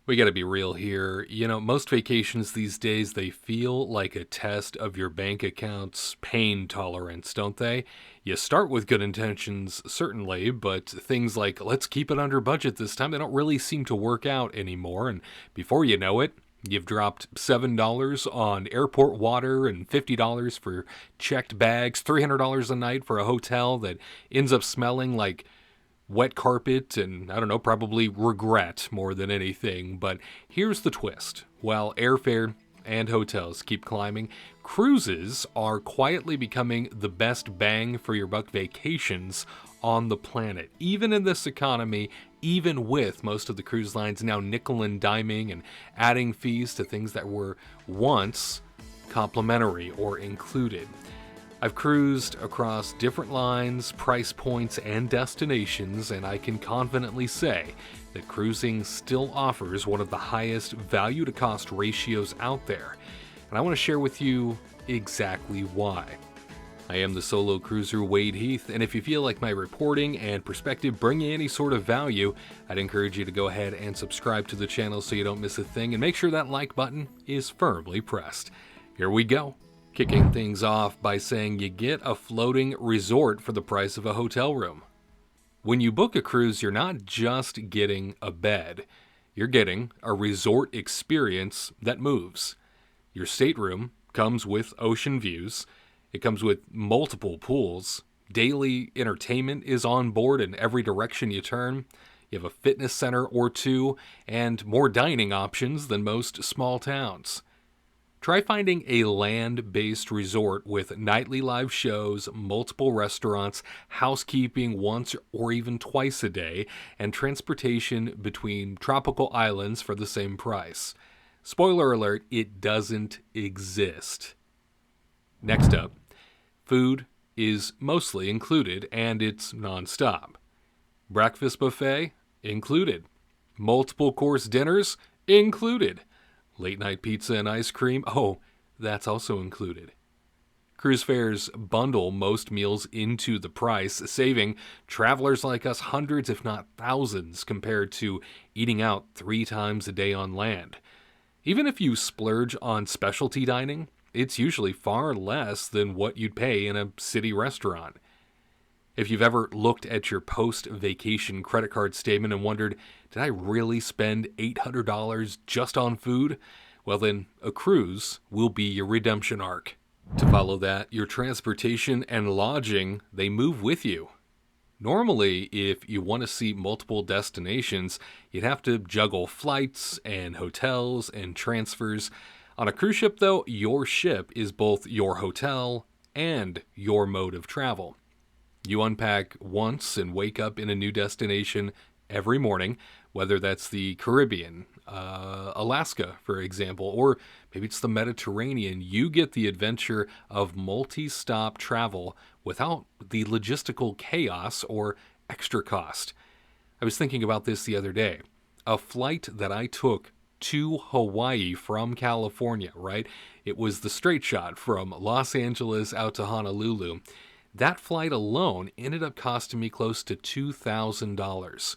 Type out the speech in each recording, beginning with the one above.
We got to be real here. Most vacations these days, they feel like a test of your bank account's pain tolerance, don't they? You start with good intentions, certainly, but things like, let's keep it under budget this time, they don't really seem to work out anymore. And before you know it, you've dropped $7 on airport water and $50 for checked bags, $300 a night for a hotel that ends up smelling like wet carpet and, I don't know, probably regret more than anything. But here's the twist. While airfare and hotels keep climbing, cruises are quietly becoming the best bang for your buck vacations on the planet. Even in this economy, even with most of the cruise lines now nickel and diming and adding fees to things that were once complimentary or included. I've cruised across different lines, price points, and destinations, and I can confidently say that cruising still offers one of the highest value to cost ratios out there. And I want to share with you exactly why. I am the solo cruiser Wade Heath, and if you feel like my reporting and perspective bring you any sort of value, I'd encourage you to go ahead and subscribe to the channel so you don't miss a thing, and make sure that like button is firmly pressed. Here we go. Kicking things off by saying you get a floating resort for the price of a hotel room. When you book a cruise, you're not just getting a bed. You're getting a resort experience that moves. Your stateroom comes with ocean views. It comes with multiple pools. Daily entertainment is on board in every direction you turn. You have a fitness center or two and more dining options than most small towns. Try finding a land-based resort with nightly live shows, multiple restaurants, housekeeping once or even twice a day, and transportation between tropical islands for the same price. Spoiler alert, it doesn't exist. Next up, food is mostly included and it's nonstop. Breakfast buffet included. Multiple course dinners included. Late night pizza and ice cream, oh, that's also included. Cruise fares bundle most meals into the price, saving travelers like us hundreds if not thousands compared to eating out 3 times a day on land. Even if you splurge on specialty dining, it's usually far less than what you'd pay in a city restaurant. If you've ever looked at your post-vacation credit card statement and wondered, did I really spend $800 just on food? Well then, a cruise will be your redemption arc. To follow that, your transportation and lodging, they move with you. Normally, if you want to see multiple destinations, you'd have to juggle flights and hotels and transfers. On a cruise ship, though, your ship is both your hotel and your mode of travel. You unpack once and wake up in a new destination every morning, whether that's the Caribbean, Alaska, for example, or maybe it's the Mediterranean. You get the adventure of multi-stop travel without the logistical chaos or extra cost. I was thinking about this the other day. A flight that I took to Hawaii from California, right? It was the straight shot from Los Angeles out to Honolulu. That flight alone ended up costing me close to $2,000.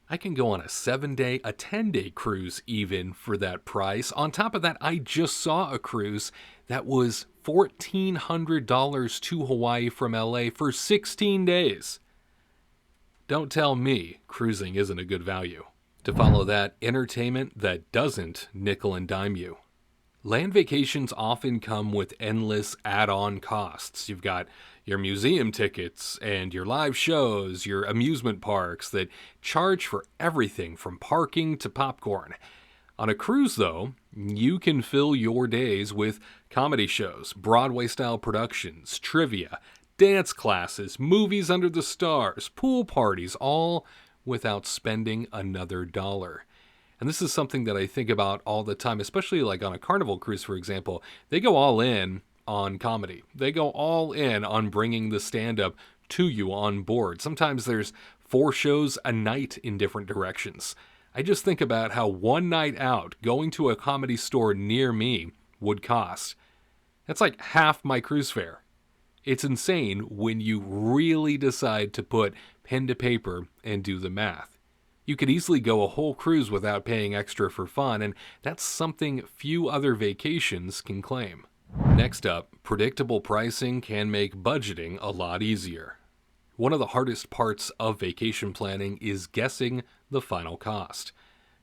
I can go on a 7-day, a 10-day cruise even for that price. On top of that, I just saw a cruise that was $1,400 to Hawaii from LA for 16 days. Don't tell me cruising isn't a good value. To follow that, entertainment that doesn't nickel and dime you. Land vacations often come with endless add-on costs. You've got your museum tickets and your live shows, your amusement parks that charge for everything from parking to popcorn. On a cruise, though, you can fill your days with comedy shows, Broadway-style productions, trivia, dance classes, movies under the stars, pool parties, all without spending another dollar. And this is something that I think about all the time, especially like on a Carnival cruise, for example. They go all in on comedy. They go all in on bringing the stand-up to you on board. Sometimes there's 4 shows a night in different directions. I just think about how one night out, going to a comedy store near me would cost. That's like half my cruise fare. It's insane when you really decide to put pen to paper and do the math. You could easily go a whole cruise without paying extra for fun, and that's something few other vacations can claim. Next up, predictable pricing can make budgeting a lot easier. One of the hardest parts of vacation planning is guessing the final cost.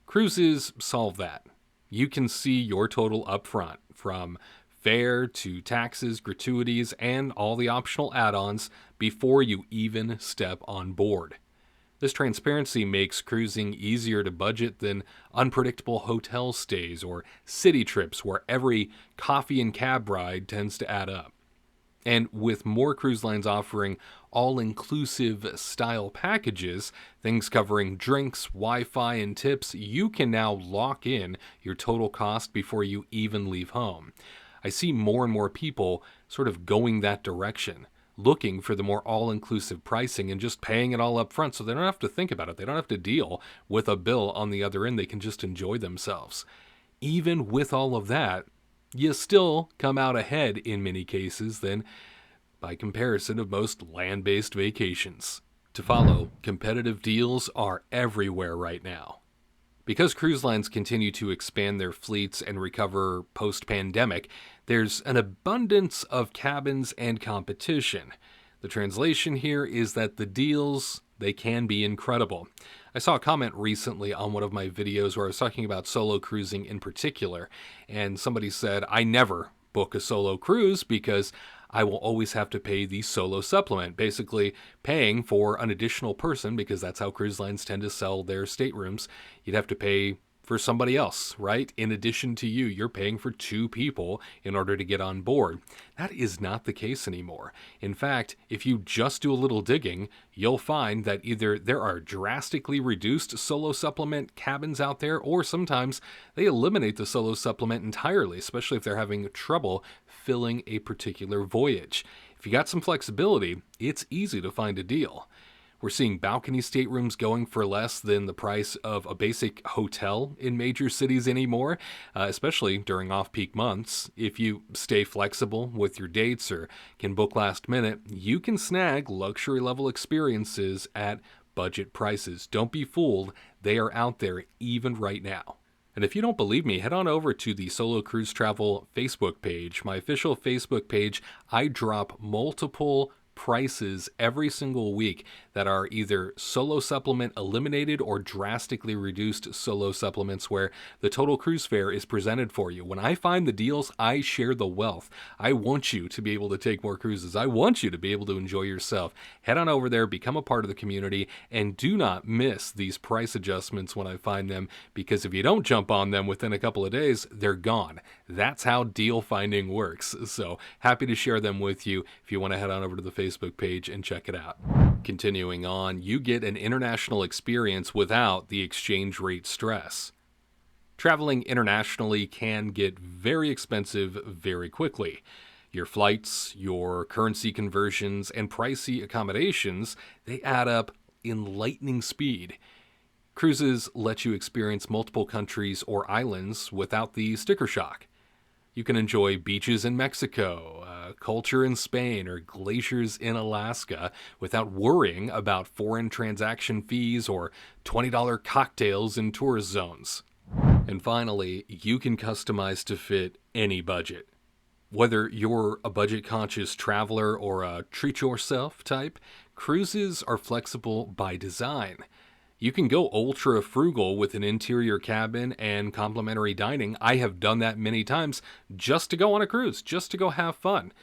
Cruises solve that. You can see your total upfront, from fare to taxes, gratuities, and all the optional add-ons before you even step on board. This transparency makes cruising easier to budget than unpredictable hotel stays or city trips where every coffee and cab ride tends to add up. And with more cruise lines offering all-inclusive style packages, things covering drinks, Wi-Fi, and tips, you can now lock in your total cost before you even leave home. I see more and more people sort of going that direction, looking for the more all-inclusive pricing and just paying it all up front so they don't have to think about it. They don't have to deal with a bill on the other end. They can just enjoy themselves. Even with all of that, you still come out ahead in many cases than by comparison of most land-based vacations. To follow, competitive deals are everywhere right now. Because cruise lines continue to expand their fleets and recover post-pandemic, there's an abundance of cabins and competition. The translation here is that the deals, they can be incredible. I saw a comment recently on one of my videos where I was talking about solo cruising in particular, and somebody said, I never book a solo cruise because I will always have to pay the solo supplement, basically paying for an additional person, because that's how cruise lines tend to sell their staterooms. You'd have to pay for somebody else, right? In addition to you, you're paying for two people in order to get on board. That is not the case anymore. In fact, if you just do a little digging, you'll find that either there are drastically reduced solo supplement cabins out there, or sometimes they eliminate the solo supplement entirely, especially if they're having trouble filling a particular voyage. If you got some flexibility, it's easy to find a deal. We're seeing balcony staterooms going for less than the price of a basic hotel in major cities anymore, especially during off-peak months. If you stay flexible with your dates or can book last minute, you can snag luxury level experiences at budget prices. Don't be fooled, they are out there even right now. And if you don't believe me, head on over to the Solo Cruise Travel Facebook page, my official Facebook page. I drop multiple prices every single week that are either solo supplement eliminated or drastically reduced solo supplements where the total cruise fare is presented for you. When I find the deals, I share the wealth. I want you to be able to take more cruises. I want you to be able to enjoy yourself. Head on over there, become a part of the community, and do not miss these price adjustments when I find them, because if you don't jump on them within a couple of days, they're gone. That's how deal finding works. So happy to share them with you if you want to head on over to the Facebook page and check it out. Continuing on, you get an international experience without the exchange rate stress. Traveling internationally can get very expensive very quickly. Your flights, your currency conversions, and pricey accommodations, they add up in lightning speed. Cruises let you experience multiple countries or islands without the sticker shock. You can enjoy beaches in Mexico, culture in Spain, or glaciers in Alaska without worrying about foreign transaction fees or $20 cocktails in tourist zones. And finally, you can customize to fit any budget. Whether you're a budget-conscious traveler or a treat-yourself type, cruises are flexible by design. You can go ultra frugal with an interior cabin and complimentary dining. I have done that many times just to go on a cruise, just to go have fun.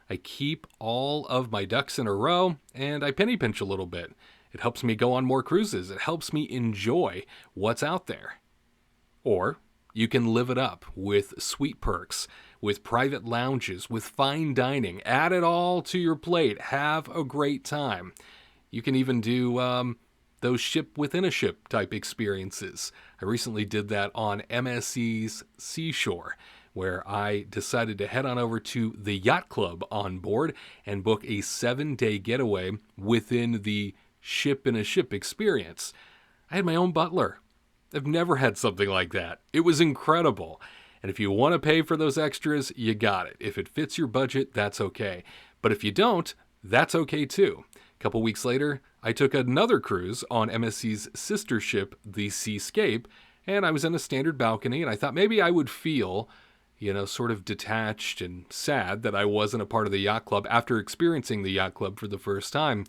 I keep all of my ducks in a row and I penny pinch a little bit. It helps me go on more cruises. It helps me enjoy what's out there. Or you can live it up with sweet perks, with private lounges, with fine dining. Add it all to your plate. Have a great time. You can even do those ship within a ship type experiences. I recently did that on MSC's Seashore, where I decided to head on over to the yacht club on board and book a 7-day getaway within the ship in a ship experience. I had my own butler. I've never had something like that. It was incredible. And if you want to pay for those extras, you got it. If it fits your budget, that's okay. But if you don't, that's okay too. A couple weeks later, I took another cruise on MSC's sister ship, the Seascape, and I was in a standard balcony, and I thought maybe I would feel, sort of detached and sad that I wasn't a part of the yacht club after experiencing the yacht club for the first time.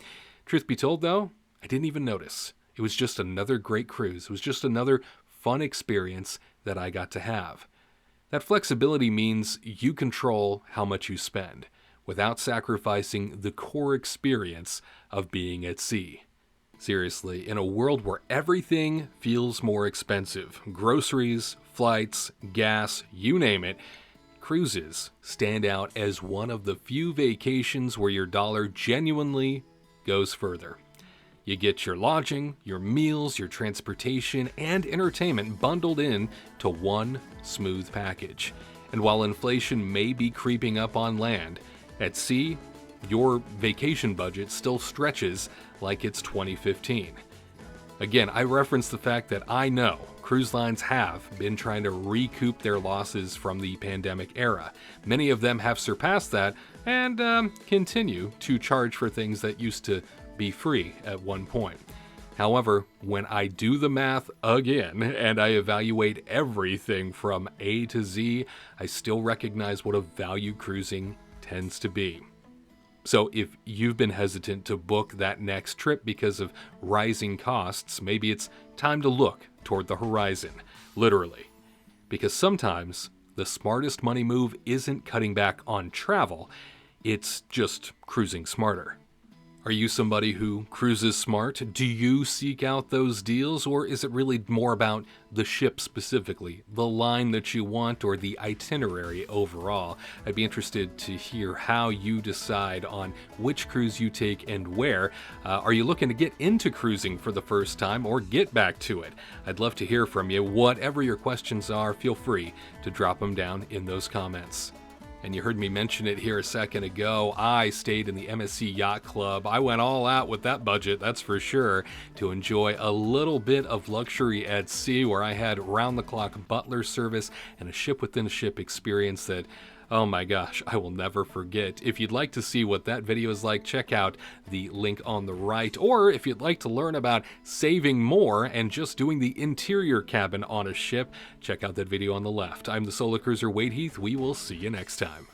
Truth be told, though, I didn't even notice. It was just another great cruise. It was just another fun experience that I got to have. That flexibility means you control how much you spend without sacrificing the core experience of being at sea. Seriously, in a world where everything feels more expensive, groceries, flights, gas, you name it, cruises stand out as one of the few vacations where your dollar genuinely goes further. You get your lodging, your meals, your transportation, and entertainment bundled in to one smooth package. And while inflation may be creeping up on land, at sea, your vacation budget still stretches like it's 2015. Again, I reference the fact that I know cruise lines have been trying to recoup their losses from the pandemic era. Many of them have surpassed that and continue to charge for things that used to be free at one point. However, when I do the math again and I evaluate everything from A to Z, I still recognize what a value cruising tends to be. So if you've been hesitant to book that next trip because of rising costs, maybe it's time to look toward the horizon, literally. Because sometimes the smartest money move isn't cutting back on travel, it's just cruising smarter. Are you somebody who cruises smart? Do you seek out those deals, or is it really more about the ship specifically, the line that you want, or the itinerary overall? I'd be interested to hear how you decide on which cruise you take and where. Are you looking to get into cruising for the first time or get back to it? I'd love to hear from you. Whatever your questions are, feel free to drop them down in those comments. And you heard me mention it here a second ago. I stayed in the MSC Yacht Club. I went all out with that budget, that's for sure, to enjoy a little bit of luxury at sea, where I had round-the-clock butler service and a ship-within-a-ship experience that, oh my gosh, I will never forget. If you'd like to see what that video is like, check out the link on the right. Or if you'd like to learn about saving more and just doing the interior cabin on a ship, check out that video on the left. I'm the solo cruiser Wade Heath. We will see you next time.